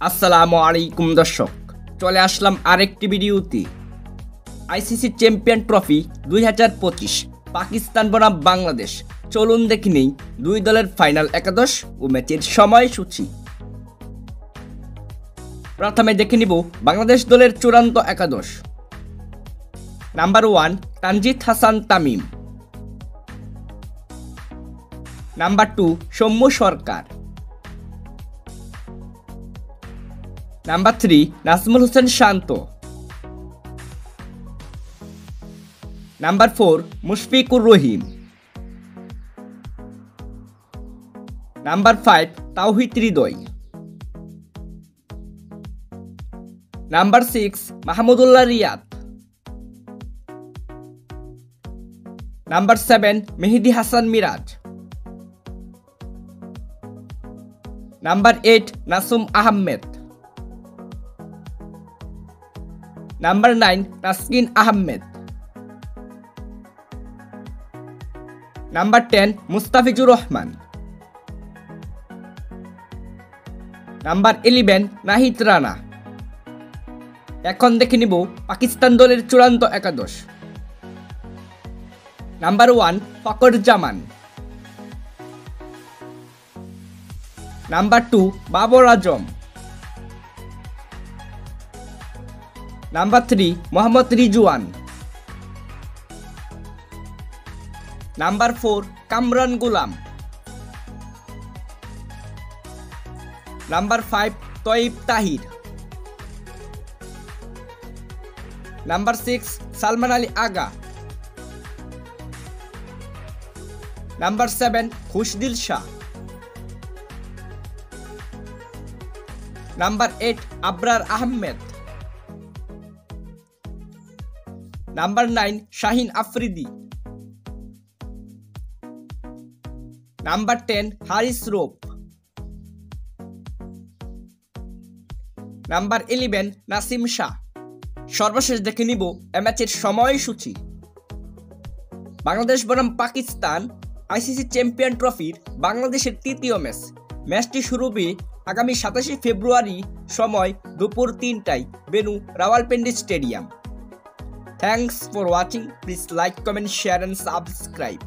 আসসালামু আলাইকুম দর্শক, চলে আসলাম আরেকটি ভিডিওতে। আইসিসি চ্যাম্পিয়ন ট্রফি 2025 পাকিস্তান বনাম বাংলাদেশ। চলুন দেখে নেই দুই দলের ফাইনাল একাদশ ও ম্যাচের সময়সূচি। প্রথমে দেখে নিব বাংলাদেশ দলের চূড়ান্ত একাদশ। Number 1 Tanzid Hasan Tamim. Number 2 Soumya Sarkar. Number 3 Najmul Hossain Shanto. Number 4 Mushfiqur Rahim. Number 5 Towhid Hridoy. Number 6 Mahmudullah Riyad. Number 7 Mehedi Hasan Miraz. Number 8 Nasum Ahmed. Number 9 Taskin Ahmed. Number 10 Mustafizur Rahman. Number 11 Nahid Rana. এখন দেখে নিব পাকিস্তান দলের চূড়ান্ত একাদশ। Number 1 Fakhar Zaman. Number 2 Babar Azam. Number 3 Mohammad Rizwan. Number 4 Kamran Ghulam. Number 5 Tayyab Tahir. Number 6 Salman Ali Agha. Number 7 Khushdil Shah. Number 8 Abrar Ahmed. Number 9 Shaheen Afridi. Number 10 Haris Rauf. Number 11 Naseem Shah. সর্বশেষ দেখে নিব এ ম্যাচের সময়সূচি। বাংলাদেশ বনাম পাকিস্তান আইসিসি চ্যাম্পিয়ন ট্রফির বাংলাদেশের তৃতীয় ম্যাচ। ম্যাচটি শুরু হবে আগামী 27 ফেব্রুয়ারি, সময় দুপুর 3টায়, venue Rawalpindi stadium. Thanks for watching. Please like, comment, share and subscribe.